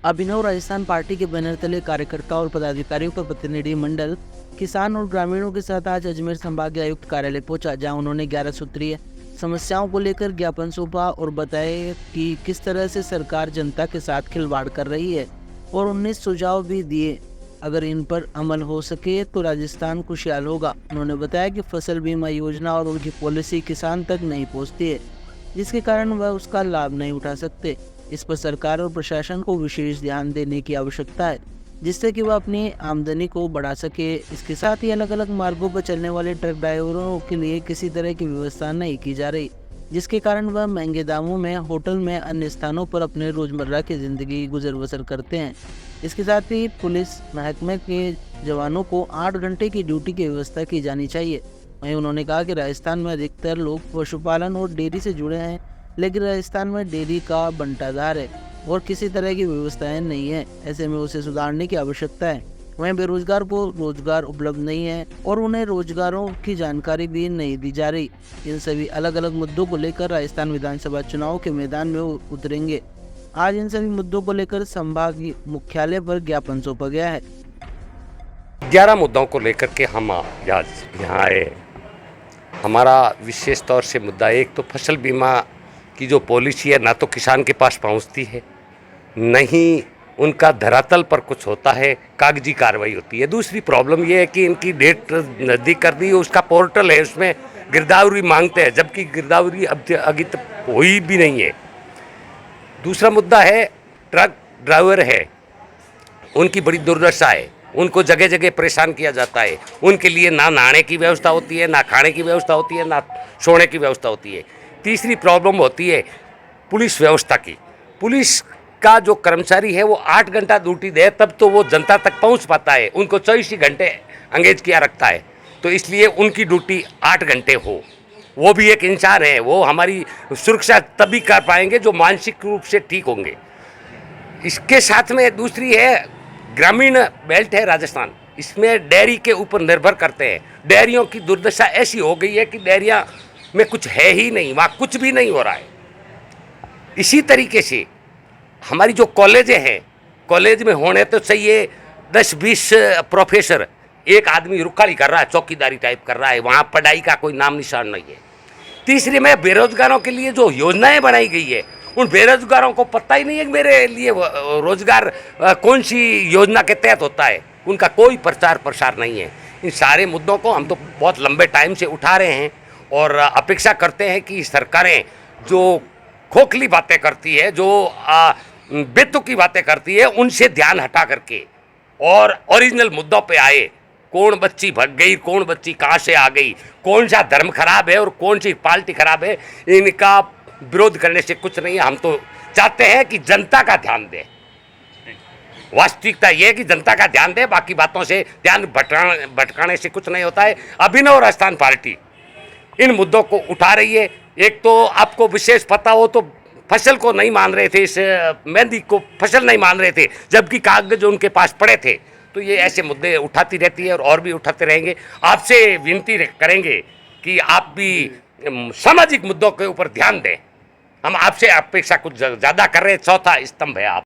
अभिनव Rajasthan party के banner तले कार्यकर्ताओं और पदाधिकारियों का प्रतिनिधि मंडल किसान और ग्रामीणों के साथ आज अजमेर संभागीय आयुक्त कार्यालय पहुंचा, जहां उन्होंने 11 सूत्रीय समस्याओं को लेकर ज्ञापन सौंपा और बताया कि किस तरह से सरकार जनता के साथ खिलवाड़ कर रही है और 19 सुझाव भी दिए। अगर इन पर अमल हो सके तो राजस्थान खुशहाल होगा। उन्होंने बताया कि फसल बीमा योजना और उनकी पॉलिसी किसान तक नहीं पहुँचती है, जिसके कारण वह उसका लाभ नहीं उठा सकते। इस पर सरकार और प्रशासन को विशेष ध्यान देने की आवश्यकता है, जिससे कि वह अपनी आमदनी को बढ़ा सके। इसके साथ ही अलग अलग मार्गों पर चलने वाले ट्रक ड्राइवरों के लिए किसी तरह की व्यवस्था नहीं की जा रही, जिसके कारण वह महंगे दामों में होटल में अन्य स्थानों पर अपने रोजमर्रा की जिंदगी गुजर बसर करते हैं। इसके साथ ही पुलिस महकमे के जवानों को 8 घंटे की ड्यूटी की व्यवस्था की जानी चाहिए। वहीं उन्होंने कहा कि राजस्थान में अधिकतर लोग पशुपालन और डेयरी से जुड़े हैं, लेकिन राजस्थान में डेयरी का बंटाधार है और किसी तरह की व्यवस्थाएं नहीं है। ऐसे में उसे सुधारने की आवश्यकता है। वहीं बेरोजगार को रोजगार उपलब्ध नहीं है और उन्हें रोजगारों की जानकारी भी नहीं दी जा रही। इन सभी अलग अलग मुद्दों को लेकर राजस्थान विधानसभा चुनाव के मैदान में उतरेंगे। आज इन सभी मुद्दों को लेकर संभागीय मुख्यालय पर ज्ञापन सौंपा गया है। 11 मुद्दों को लेकर के हम आज यहाँ आए। हमारा विशेष तौर से मुद्दा एक तो फसल बीमा की जो पॉलिसी है, ना तो किसान के पास पहुँचती है, नहीं उनका धरातल पर कुछ होता है, कागजी कार्रवाई होती है। दूसरी प्रॉब्लम ये है कि इनकी डेट नज़दीक कर दी, उसका पोर्टल है, उसमें गिरदावरी मांगते हैं, जबकि गिरदावरी अब अभी तक हुई भी नहीं है। दूसरा मुद्दा है ट्रक ड्राइवर है, उनकी बड़ी दुर्दशा है, उनको जगह जगह परेशान किया जाता है। उनके लिए ना नहाने की व्यवस्था होती है, ना खाने की व्यवस्था होती है, ना सोने की व्यवस्था होती है। तीसरी प्रॉब्लम होती है पुलिस व्यवस्था की। पुलिस का जो कर्मचारी है वो 8 घंटा ड्यूटी दे तब तो वो जनता तक पहुंच पाता है, उनको 24 ही घंटे अंगेज किया रखता है। तो इसलिए उनकी ड्यूटी 8 घंटे हो, वो भी एक इंसान है। वो हमारी सुरक्षा तभी कर पाएंगे जो मानसिक रूप से ठीक होंगे। इसके साथ में दूसरी है ग्रामीण बेल्ट है राजस्थान, इसमें डेयरी के ऊपर निर्भर करते हैं। डेयरियों की दुर्दशा ऐसी हो गई है कि डेयरियाँ में कुछ है ही नहीं, वहाँ कुछ भी नहीं हो रहा है। इसी तरीके से हमारी जो कॉलेजें हैं, कॉलेज में होने तो चाहिए 10-20 प्रोफेसर, एक आदमी रुखाली कर रहा है, चौकीदारी टाइप कर रहा है, वहाँ पढ़ाई का कोई नाम निशान नहीं है। तीसरे में बेरोजगारों के लिए जो योजनाएं बनाई गई है, उन बेरोजगारों को पता ही नहीं है कि मेरे लिए रोजगार कौन सी योजना के तहत होता है, उनका कोई प्रचार प्रसार नहीं है। इन सारे मुद्दों को हम तो बहुत लंबे टाइम से उठा रहे हैं और अपेक्षा करते हैं कि सरकारें जो खोखली बातें करती है, जो बेतुकी बातें करती है, उनसे ध्यान हटा करके और ओरिजिनल मुद्दों पे आए। कौन बच्ची भग गई, कौन बच्ची कहाँ से आ गई, कौन सा धर्म खराब है और कौन सी पार्टी खराब है, इनका विरोध करने से कुछ नहीं है। हम तो चाहते हैं कि जनता का ध्यान दें। वास्तविकता यह है कि जनता का ध्यान दें, बाकी बातों से ध्यान भटकाने से कुछ नहीं होता है। अभिनव राजस्थान पार्टी इन मुद्दों को उठा रही है। एक तो आपको विशेष पता हो तो फसल को नहीं मान रहे थे, इस मेहंदी को फसल नहीं मान रहे थे, जबकि कागज उनके पास पड़े थे। तो ये ऐसे मुद्दे उठाती रहती है और भी उठाते रहेंगे। आपसे विनती करेंगे कि आप भी सामाजिक मुद्दों के ऊपर ध्यान दें। हम आपसे अपेक्षा कुछ ज़्यादा कर रहे हैं। चौथा स्तंभ है आप।